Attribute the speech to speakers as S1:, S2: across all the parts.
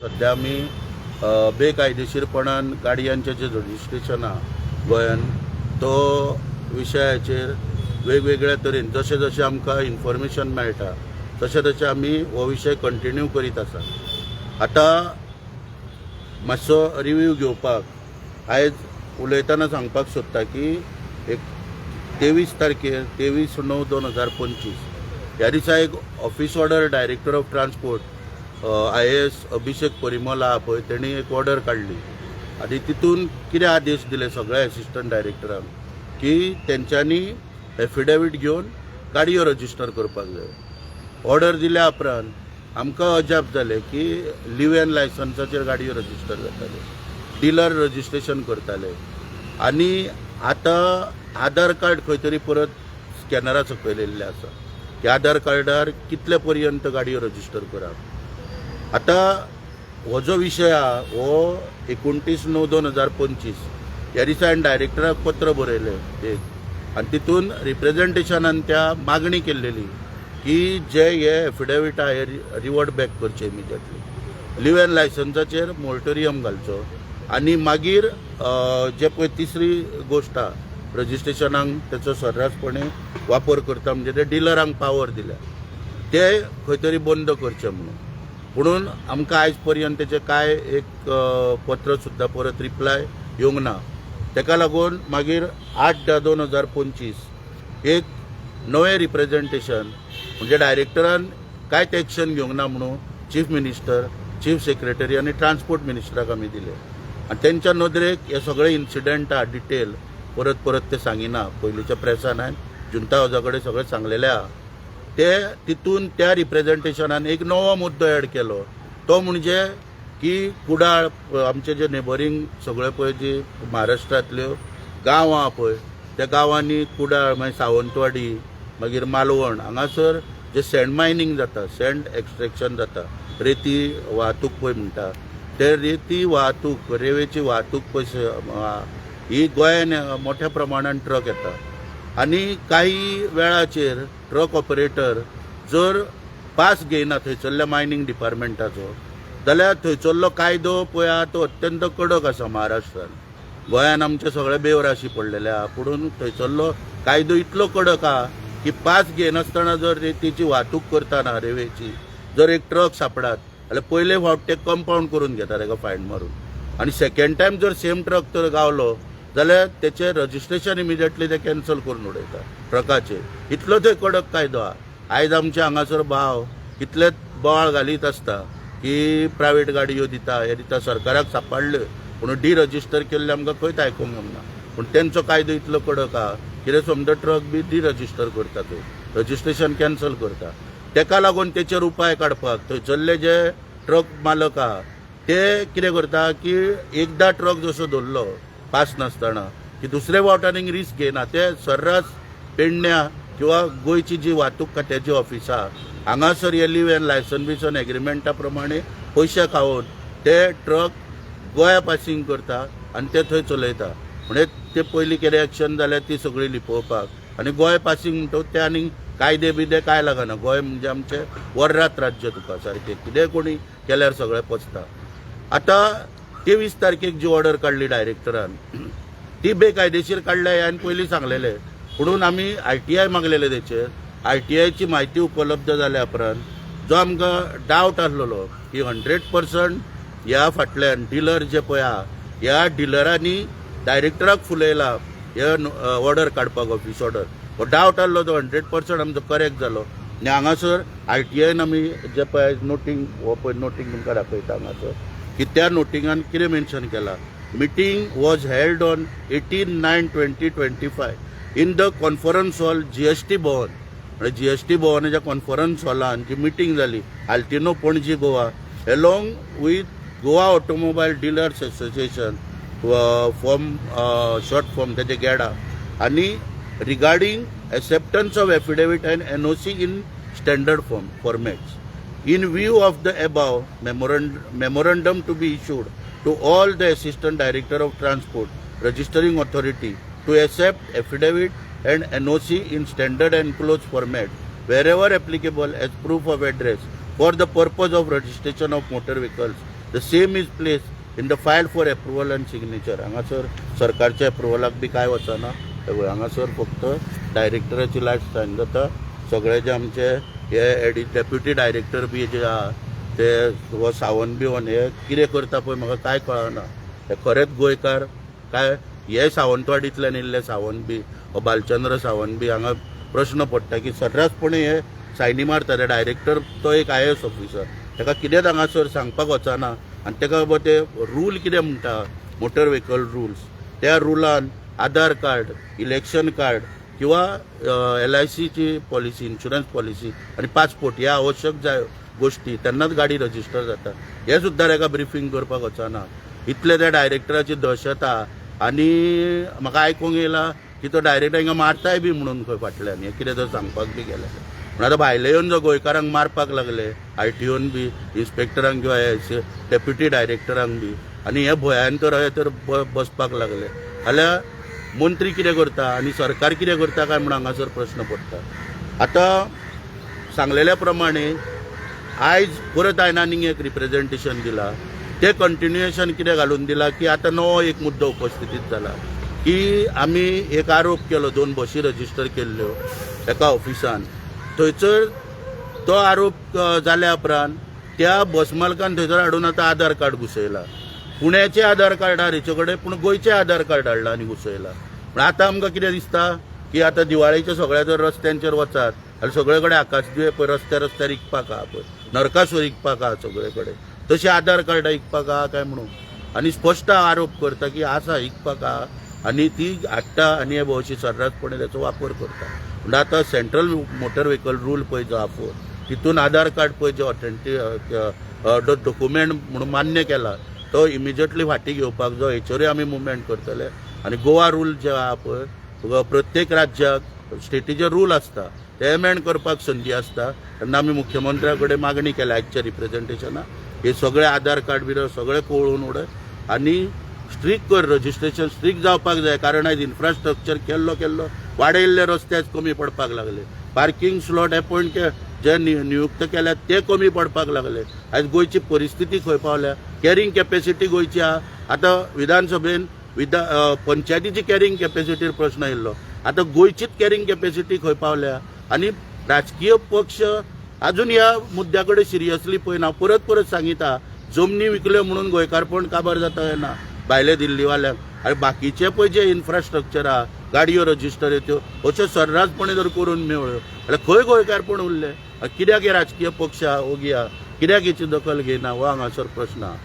S1: सध्या आमी बेकायदेशीरपणान गाडयांचे जे रजिस्ट्रेशन आहा गोंयान तो विशयाचेर वेगवेगळ्या तरेन जशें जशें आमकां इन्फॉर्मेशन मेळटा तशें तशें आमी हो विशय कंटिन्यू करीत आसा. आतां मातसो रिव्यू घेवपाक आयज उलयतना सांगपाक सोदता की 23 तारखेर 23/9/2025 ह्या दिसा एक office order director of transport IAS अभिषेक परिमल आहा पळय तेणी एक ऑर्डर काडली आनी तितून कितें आदेश दिले सगळ्या एसिस्टंट डायरेक्टरांक की तेंच्यांनी एफिडेवीट घेवन गाडयो रजिस्टर करपाक जाय. ऑर्डर दिल्या उपरांत आमकां अजाप जालें की लिव्ह एन लायसन्साचेर गाडयो रजिस्टर जाताले, डिलर रजिस्ट्रेशन करताले आनी आतां आधार कार्ड खंय तरी परत स्कॅनरा सकयल येयल्लें आसा की आधार कार्डार कितले पर्यंत गाडयो रजिस्टर करप. आतां हो जो विशय आहा हो 29/9/2025 ह्या दिसा हांवें डायरेक्टराक पत्र बरयलें एक आनी तितून रिप्रेझेंटेशनान त्या मागणी केल्लेली की जे हे एफिडेवीट आहा हे रिवर्ट बॅक करचे इमिजिएटली, लिव्ह एन लायसन्साचेर मोरटोरियम घालचो आनी मागीर जे पळय तिसरी गोश्ट आहा रजिस्ट्रेशनाक तेचो सर्रासपणे वापर करता म्हणजे ते डिलरांक पावर दिल्या ते खंय तरी बंद करचे म्हणून आमकां आयज पर्यंत तेचे काय एक पत्र सुद्दां परत रिप्लाय येवंक ना. तेका लागून मागीर 8/10/2025 एक नवें रिप्रेझेंटेशन म्हणजे डायरेक्टरान कांयच एक्शन घेवंक ना म्हणून चीफ मिनिस्टर, चीफ सेक्रेटरी आनी ट्रान्सपोर्ट मिनिस्टराक आमी दिले आनी तेंच्या नदरेक हे सगळे इन्सिडंट आहा डिटेल परत ते सांगिना. पयलींच्या प्रेसान हांवें जुंता हावजा कडेन सगळें सांगलेलें आहा ते तितून त्या रिप्रेझेंटेशनान एक नवो मुद्दो एड केलो तो म्हणजे की कुडाळ आमचे जे नेबरींग सगळे पळय जी महाराष्ट्रांतल्यो गांवां आहा पळय त्या गांवांनी कुडाळ मागीर सावंतवाडी मागीर मालवण हांगासर जे सँड मायनींग जाता, सँड एक्सट्रॅक्शन जाता, रेती वाहतूक पळय म्हणटा ते रेती वाहतूक रेवेची वाहतूक पळय ही गोंयान मोठ्या प्रमाणान ट्रक येता आनी काही वेळाचेर ट्रक ऑपरेटर जर पास घेयना थंयसरल्या मायनींग डिपार्टमेंटाचो जाल्यार थंयसरलो कायदो पळय आहा तो अत्यंत कडक आसा महाराष्ट्रान. गोंयान आमचे सगळे बेवराशी पडलेले आहा पूण थंयसरलो कायदो इतलो कडक आहा की पास घेनासतना जर रेतीची वाहतूक करतना रेवेची जर एक ट्रक सापडात जाल्यार पयले फावट ते कंपाउंड करून घेता ताका फायन मारून आनी सेकंड टायम जर सेम ट्रक तर गावलो जाल्यार तेचें रजिस्ट्रेशन इमिजिएटली ते कॅन्सल करून उडयता ट्रकाचेर. इतलो थंय कडक कायदो आहा. आयज आमचे हांगासर भाव कितलेच बोवाळ घालीत आसता की प्रायवेट गाडयो दिता हे दिता सरकाराक सांबाळल्यो पूण डिरजिस्टर केल्ले आमकां खंयच आयकूंक येवंक ना. पूण तेंचो कायदो इतलो कडक आहा कितें समजा ट्रक बी डिरजिस्टर करता थंय रजिस्ट्रेशन कॅन्सल करता. तेका लागून तेचेर उपाय काडपाक थंयसरले जे ट्रक मालक आहा ते कितें करता की एकदां ट्रक जसो धरलो पास नासतना की दुसरे फावटांनी रिस्क घेयना ते सर्रास पेडण्या किंवा गोंयची जी वाहतूक खात्याची ऑफिसां हांगासर हे लिव्ह एन लायसन एग्रीमेंटा प्रमाणे पयशे खावून ते ट्रक गोंया पासींग करता आनी ते थंय चलयता. म्हणजे ते पयलीं कितें एक्शन जाल्यार ती सगळी लिपोवपाक आनी गोंय पासींग म्हणटा ते आनी कायदे बिदे काय लागना. गोंय म्हणजे आमचें वर्रात राज्य तुका सारकें कितें कोणी केल्यार सगळें पचता. आतां 23 तारखेक जी ऑर्डर काडली डायरेक्टरान ती बेकायदेशीर काडल्या हे हांवें पयलीं सांगलेलें म्हणून आमी ITI मागलेले तेचेर. ITIची म्हायती उपलब्ध जाल्या उपरांत जो आमकां डावट आसलेलो की 100% ह्या फाटल्यान डिलर जे पळय आहा ह्या डिलरांनी डायरेक्टराक फुलयला हे ऑर्डर काडपाक ऑफिस ऑर्डर हो डावट आसलो तो 100% आमचो करेक्ट जालो. आनी हांगासर ITIन आमी जे पळय नोटींग हो पळय नोटींग तुमकां दाखयता हांगासर की त्या नोटिंगान कितें मेन्शन केला. Meeting was held on 18/9/2025 in the conference hall GST Bhavan. म्हणजे GST भवनाच्या कॉन्फरन्स हॉलान जी मिटींग जाली Altinho Panaji Goa along with Goa automobile dealers association form short form तेजे गॅडा आनी regarding acceptance of affidavit and NOC in standard formats. In view of the above, memorandum to be issued to all the Assistant Director of Transport Registering Authority to accept affidavit and NOC in standard and enclosed format wherever applicable as proof of address for the purpose of registration of motor vehicles the same is place in the file for approval and signature. हांगासर सरकारच्या एप्रुवलाक बी काय वचना. हांगासर फक्त डायरेक्टराची light Sion जाता. सगळे जे आमचे हे डेप्युटी डायरेक्टर बी जे आहा ते हो सावंत बी हे कितें करता पळय म्हाका काय कळना. हे खरेंच गोंयकार काय हे सावंतवाडींतल्यान येयल्ले सावंत बी हो बालचंद्र सावंत बी हांगा प्रश्न पडटा की सर्रासपणे हे सायनी मारता. ते डायरेक्टर तो एक IAS ऑफिसर ताका कितेंच हांगासर सांगपाक वचना आनी ताका बाबा ते रूल कितें म्हणटा मोटर व्हेकल रुल्स त्या रुलान आधार कार्ड इलेक्शन कार्ड किंवा LIC ची पॉलिसी इन्शुरन्स पॉलिसी आणि पासपोर्ट ह्या आवश्यक जाय गोष्टी तेन्नाच गाडी रजिस्टर जाता. हे सुद्दां ताका ब्रिफींग करपाक वचना. इतले त्या डायरेक्टराची दहशत आहा. आनी म्हाका आयकूंक येयला की तो डायरेक्टर हिंगा मारताय बी म्हणून खंय फाटल्यान हे कितें तर सांगपाक बी गेले. पूण आतां भायले येवन जो गोंयकारांक मारपाक लागले ITOन बी इन्स्पेक्टरांक किंवा डेप्युटी डायरेक्टरांक बी आनी हे भंयान तर बसपाक लागले जाल्यार मंत्री कितें करता आनी सरकार कितें करता काय म्हणून हांगासर प्रश्न पडटा. आतां सांगलेल्या प्रमाणे आयज परत हांवें आनीक एक रिप्रेझेंटेशन दिलां. ते कंटिन्युएशन कितें घालून दिलां की आतां नवो एक मुद्दो उपस्थितीत जाला की आमी एक आरोप केलो 2 बसी रजिस्टर केल्ल्यो एका ऑफिसान. थंयसर तो आरोप जाल्या उपरांत त्या बस मालकान थंयसर हाडून आतां आधार कार्ड घुसयला. पुण्याचे आधार कार्ड हा रेचे कडेन पूण गोंयचे आधार कार्ड हाडला आनी घुसयला. पूण आतां आमकां कितें दिसता की आतां दिवाळेच्या सगळ्या जर रस्त्यांचेर वचात जाल्यार सगळे कडेन आकाशदिवे पळय रस्त्यार विकपाक आहा पळय नरकासूर विकपाक आहा सगळे कडेन तशें आधार कार्डां विकपाक आहा काय म्हणून आनी स्पश्ट आरोप करता की आसा विकपाक आहा आनी ती हाडटा आनी हे भोवशी सर्रासपणे ताचो वापर करता. पूण आतां सेंट्रल मोटर व्हेकल रूल पळय जो आहा तितून आधार कार्ड पळय जे ऑथेंटीक डॉक्युमेंट म्हणून मान्य केला तो इमिजिएटली फाटीं घेवपाक जो हेचेरूय आमी मुवमेंट करतले. आनी गोवा रूल जे आहा पळय प्रत्येक राज्याक स्टेटीचे रूल आसता ते एमेंड करपाक संदी आसता. तेन्ना आमी मुख्यमंत्र्या कडेन मागणी केल्या आजच्या रिप्रेझेंटेशनाक हे सगळे आधार कार्ड बी सगळे कळून उडय आनी स्ट्रिक्ट कर रजिस्ट्रेशन स्ट्रिक्ट जावपाक जाय. कारण आयज इन्फ्रास्ट्रक्चर केल्लो वाडयल्ले रस्ते आयज कमी पडपाक लागले. पार्किंग स्लॉट अपॉइंट जे नियुक्त केल्यात ते कमी पडपाक लागले. आयज गोंयची परिस्थिती खंय पावल्या. कॅरिंग कॅपॅसिटी गोंयची आहा. आतां विधानसभेन पंचायतीची कॅरिंग कॅपॅसिटीर प्रश्न येयल्लो. आतां गोंयचीच कॅरिंग कॅपॅसिटी खंय पावल्या आनी राजकीय पक्ष अजून ह्या मुद्द्या कडेन सिरियसली पळयना. परत सांगिता जमनी विकल्यो म्हणून गोंयकारपण काबार जाता येना भायले दिल्लीवाल्यांक. आनी बाकीचे पळय जे इन्फ्रास्ट्रक्चर आहा गाडयो रजिस्टर येत्यो अश्यो सर्रासपणे जर करून मेळ्यो जाल्यार खंय गोंयकारपण उरले. कित्याक हे राजकीय पक्ष आहा ओगी आहा कित्याक हेची दखल घेयना हो हांगासर प्रश्न आहा.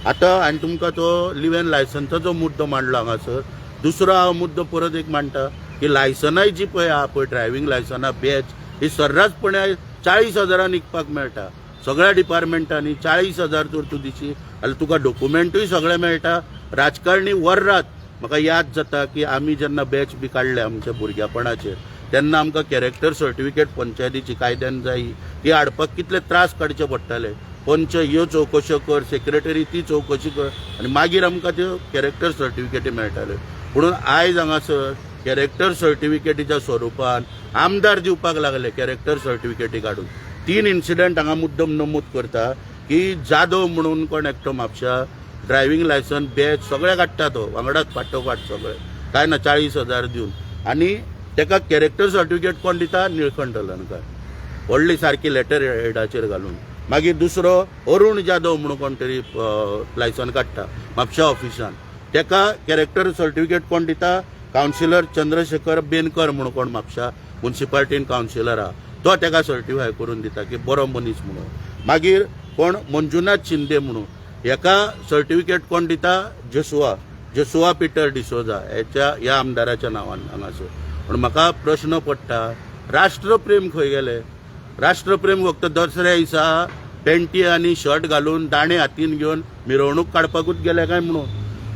S1: आतां हांवें तुमकां तो लिव्ह एन लायसन्साचो मुद्दो मांडलो हांगासर. दुसरो हांव मुद्दो परत एक मांडटा की लायसनाय जी पळय आहा पळय ड्रायव्हिंग लायसनां बॅच ही सर्रासपणे 40,000 विकपाक मेळटा. सगळ्या डिपार्टमेंटांनी 40,000 जर तूं दिशी जाल्यार तुका डॉक्युमेंटूय सगळें मेळटा. राजकारणी वर्रात म्हाका याद जाता की आमी जेन्ना बॅच बी काडले आमच्या भुरग्यापणाचेर तेन्ना आमकां कॅरेक्टर सर्टिफिकेट पंचायतीची कायद्यान जायी ती हाडपाक कितले त्रास काडचे पडटाले. पंच ह्यो चवकश्यो कर सेक्रेटरी ती चवकशी कर आनी मागीर आमकां त्यो कॅरेक्टर सर्टिफिकेटी मेळटाल्यो. म्हणून आयज हांगासर कॅरेक्टर सर्टिफिकेटीच्या स्वरुपान आमदार दिवपाक लागले कॅरेक्टर सर्टिफिकेटी काडून. 3 इन्सिडंट हांगा मुद्दम नमूद करता की जादव म्हणून कोण एकटो म्हापशा ड्रायव्हिंग लायसन बॅच सगळे काडटा तो वांगडाच फाटोफाट सगळे काय ना 40,000 दिवन आनी ताका कॅरेक्टर सर्टिफिकेट कोण दिता निळकंठ अलंकार व्हडली सारकी लेटर हेडाचेर घालून. मागीर दुसरो अरुण जाधव म्हणून कोण तरी लायसन काडटा म्हापशा ऑफिसान ताका कॅरेक्टर सर्टिफिकेट कोण दिता कावन्सिलर चंद्रशेखर बेनकर म्हणून कोण म्हापशा म्युन्सिपाल्टीन कावन्सिलर आहा तो ताका सर्टिफाय करून दिता की बरो मनीस म्हणून. मागीर कोण मंजुनाथ शिंदे म्हणून हेका सर्टिफिकेट कोण दिता जेसुआ पिटर डिसोजा ह्या आमदाराच्या नांवान हांगासर. पूण म्हाका प्रश्न पडटा राष्ट्रप्रेम खंय गेले. राष्ट्रप्रेम फक्त दसऱ्या दिसा पेंटी आनी शर्ट घालून दाणे हातीन घेवन मिरवणूक काडपाकूच गेले काय म्हणून.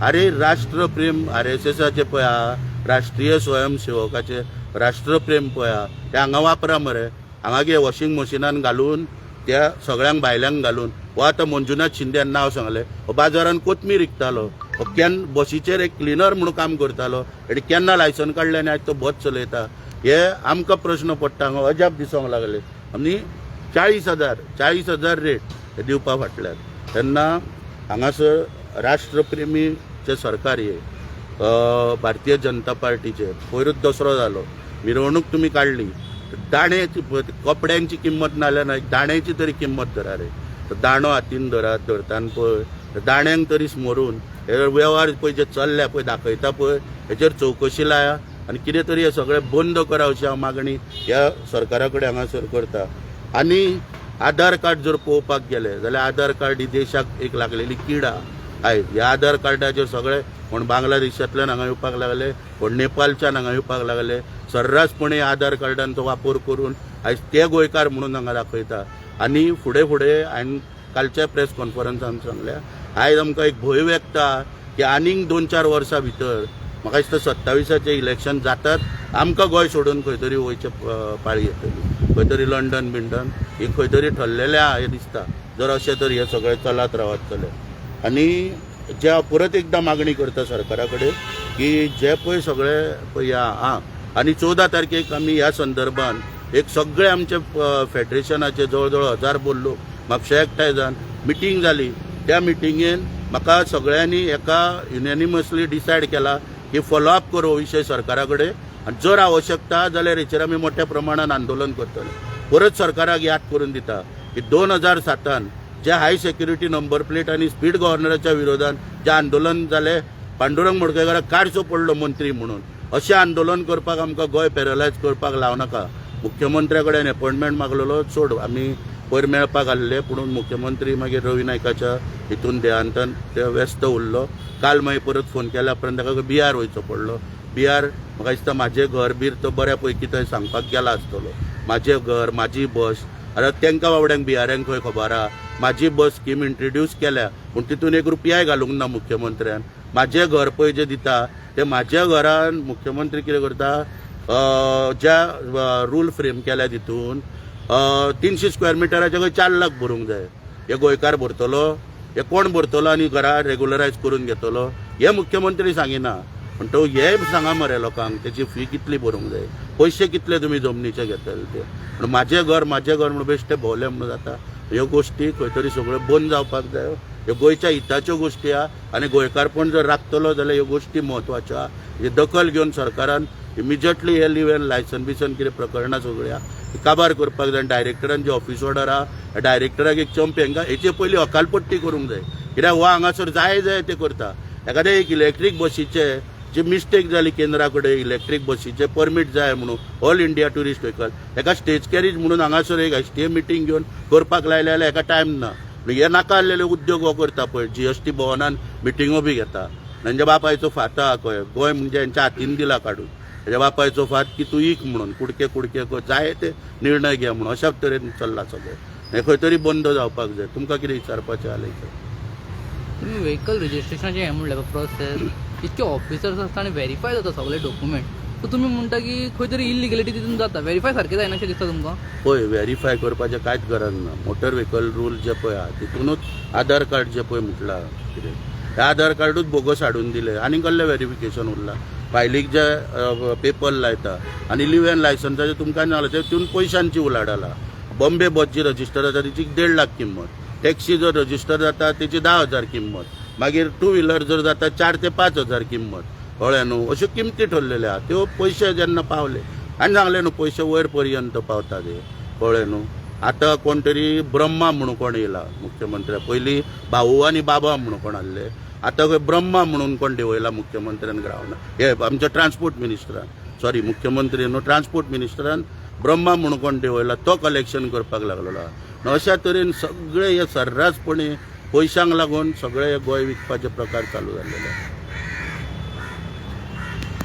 S1: अरे राष्ट्रप्रेम RSSचे पळय आहा राष्ट्रीय स्वयंसेवकाचे राष्ट्रप्रेम पळय आहा ते हांगा वापरा मरे. हांगा गे वॉशिंग मशिनान घालून त्या सगळ्यांक भायल्यांक घालून हो आतां मंजुनाथ शिंदेन नांव सांगलें हो बाजारान कोथमीर विकतालो हो बसीचेर एक क्लिनर म्हणून काम करतालो आनी केन्ना लायसन काडलें आनी आयज तो बस चलयता. हे आमकां प्रश्न पडटा हांगा अजाप दिसोंक लागले आनी 40,000 रेट हे दिवपा फाटल्यान. तेन्ना हांगासर राष्ट्रप्रेमी जे सरकार हे भारतीय जनता पार्टीचे पयरूच दसरो जालो, मिरवणूक तुम्ही काढली, दाण्याची कपड्यांची किंमत नाल्यार ना, दाण्याची तरी किंमत धरा रे. दाणो हातीन धरतान पळय, दाण्यांक तरी स्मरून हे वेव्हार पळय जे चल्ल्या पळय दाखयता पळय, हेचेर चवकशी लाया आनी कितें तरी हे सगळें बंद करा अशी हांव मागणी ह्या सरकारा कडेन हांगासर करता. आनी आधार कार्ड जर पळोवपाक गेले जाल्यार आधार कार्ड ही देशाक एक लागलेली कीड आयज. ह्या आधार कार्डाचेर सगळे कोण बांगलादेशांतल्यान हांगा येवपाक लागले, कोण नेपाळच्यान हांगा येवपाक लागले, सर्रासपणे आधार कार्डांचो वापर करून आयज ते गोंयकार म्हणून हांगा दाखयता. आनी फुडें हांवें कालच्या प्रेस कॉन्फरन्सान सांगल्या, आयज आमकां एक भंय व्यक्त की आनीक 2-4 वर्सां भितर म्हाका दिसता 27चे इलेक्शन जातात, आमकां गोंय सोडून खंय तरी वयचे पाळी येतली, खंय तरी लंडन बिंडन ही खंय तरी ठरलेलें आहा हें दिसता, जर अशें तर हें सगळें चलत रावत जाल्यार. आनी जे हांव परत एकदां मागणी करता सरकारा कडेन की जे पळय सगळे पळय आनी 14 तारखेक आमी ह्या संदर्भान एक सगळे आमचे फेडरेशनाचे जवळ 1000 लोक म्हापशा एकठांय जावन मिटींग जाली. त्या मिटिंगेन म्हाका सगळ्यांनी एका युनॅनिमसली डिसायड केला की फॉलोअप करू विशय सरकारा कडेन, आनी जर आवश्यकता जाल्यार हेचेर आमी मोठ्या प्रमाणात आंदोलन करतले. परत सरकाराक याद करून दिता की 2007 जे हाय सेक्युरिटी नंबर प्लेट आनी स्पीड गव्हर्नराच्या विरोधात जे आंदोलन जालें, पांडुरंग मोडकयकाराक काडचो पडलो मंत्री म्हणून, अशें आंदोलन करपाक आमकां गोंय पॅरलायज करपाक लावनाका. मुख्यमंत्र्या कडेन अपॉइंटमेंट मागलेलो, सोड आमी पयर मेळपाक आसले, पूण मुख्यमंत्री मागीर रवी नायकाच्या हितून देहांतान ते व्यस्त उरलो. काल मागीर परत फोन केल्या उपरांत ताका बिहार वयचो पडलो. बिहार म्हाका दिसता म्हाजें घर बीर तो बऱ्या पैकी थंय सांगपाक गेला आसतलो, म्हाजें घर म्हाजी बस. आतां तांकां बाबड्यांक बिहाऱ्यांक खंय खबर आहा, म्हाजी बस स्कीम इंट्रोड्यूस केल्या पूण तितून 1 रुपयाय घालूंक ना मुख्यमंत्र्यान. म्हाजें घर पळय जें दिता तें म्हाज्या घरान मुख्यमंत्री कितें करता, ज्या रूल फ्रेम केल्या तितून 300 स्क्वेअर मिटराचे खंय 4 लाख भरूंक जाय. हे गोंयकार भरतलो, हे कोण भरतलो आनी घरा रेग्युलरायज करून घेतलो, हे मुख्यमंत्री सांगिना. पण तो हे सांगा मरे लोकांक त्याची फी कितली भरूंक जाय, पयशे कितले तुमी जमनीचे घेतले ते. पण म्हाजें घर म्हणून बेश्टे भोवले म्हणून जाता. ह्यो गोश्टी खंय तरी सगळ्यो बंद जावपाक जाय. ह्यो गोंयच्या हिताच्यो गोश्टी आहा आनी गोंयकारपण जर राखतलो जाल्यार ह्यो गोश्टी म्हत्वाच्यो आहा. ही दखल घेवन सरकारान इमिजिएटली हे लिव्हन लायसन बिसन कितें प्रकरणां सगळ्या काबार करपाक जाय. डायरेक्टरान जे ऑफिस ऑर्डर आहा डायरेक्टराक एक चंप हांकां हेचे पयलीं हकालपट्टी करूंक जाय, कित्याक हो हांगासर जाय ते करता. एखाद्या एक इलेक्ट्रीक बसीचे जी मिस्टेक जाली केंद्रा कडेन, इलेक्ट्रीक बसीचे परमीट जाय म्हणून ऑल इंडिया टुरिस्ट व्हेकल, हेका स्टेज कॅरेज म्हणून हांगासर एक STA मिटींग घेवन करपाक लायले जाल्यार हेका टायम ना. हे नाका आसलेले उद्योग हो करता पळय, GST भवनान मिटिंगो बी घेता. म्हणजे बापायचो फात आहा खंय, गोंय म्हणजे हेंच्या हातीन दिला काडून, हेज्या बापायचो फात की तूं इक म्हणून कुडके जाय ते निर्णय घे म्हणून अशा तरेन चल्ला सगळें. हें खंय तरी बंद जावपाक जाय. तुमकां कितें विचारपाचें आलें?
S2: तुम्ही व्हेकल रजिस्ट्रेशनाचें हें म्हणलें प्रोसेस इतके ऑफिसर्स आसता आनी व्हेरीफाय जाता सगळे डॉक्युमेंट, सो तुमी म्हणटा की खंय तरी इलिगलिटी तितून जाता, व्हेरीफाय सारकें जायना अशें दिसता तुमकां?
S1: पळय, व्हेरीफाय करपाचें कांयच गरज ना. मोटर व्हेकल रूल जे पळय आहा तितूनच आधार कार्ड जे पळय म्हटलां कितें, हे आधार कार्डूच बोगस हाडून दिले आनी कसलें व्हेरिफिकेशन उरलां. फायलीक जे पेपर लायता आनी लिव्हन लायसन्साचे तुमकां नाल्या तितून पयशांची उलाढ आला. बॉम्बे बस जी रजिस्टर जाता तिची 1.5 लाख किंमत, टॅक्सी जर रजिस्टर जाता तेची 10,000 किंमत, मागीर 2 व्हिलर जर जाता 4 ते 5,000 किंमत. कळ्ळें न्हू, अश्यो किमती ठरलेल्यो आहा. त्यो पयशे जेन्ना पावले आनी सांगलें न्हू पयशे वयर पर्यंत पावता ते. कळ्ळें न्हू. आतां कोण तरी ब्रह्मा म्हणून कोण येयला मुख्यमंत्र्या, पयलीं भाऊ आनी बाबा म्हणून कोण आसले, आतां खंय ब्रह्मा म्हणून कोण देवयला मुख्यमंत्र्यान ग्रावंड. हे आमच्या ट्रान्सपोर्ट मिनिस्टरान, सॉरी मुख्यमंत्री न्हू, ट्रान्सपोर्ट मिनिस्टरान ब्रह्मा म्हणून कोण देवयला तो कलेक्शन करपाक लागलेलो आहा. अशा तरेन सगळे हे सर्रासपणे पयशांक लागून सगळे हे गोंय विकपाचे प्रकार चालू जाल्लेले आहा.